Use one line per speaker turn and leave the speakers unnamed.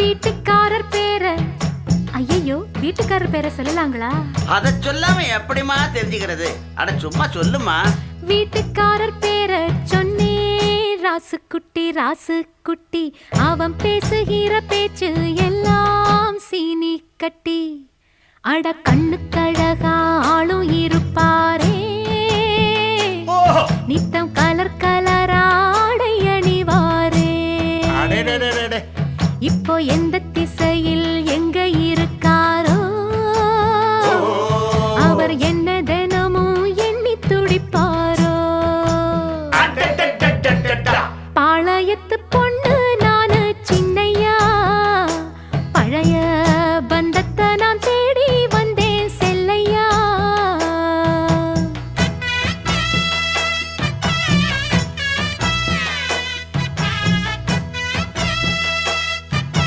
வீட்டுக்காரர் பேர ஐயோ வீட்டுக்காரர் பேரை சொல்லலாங்களா?
அத சொல்லாம எப்படிமா தெரிஞ்சுக்கிறது? அட சும்மா சொல்லுமா.
வீட்டுக்காரர் பேரை சொன்னே ராசுக்குட்டி ராசுக்குட்டி, அவன் பேசுகிற பேச்சு எல்லாம் சீனி கட்டி. அட கண்ணுக்கழகா ஆளும் இருப்பாரே, நித்தம் கலர் கலராடை அணிவாரே. இப்போ எந்த திசையில் எங்க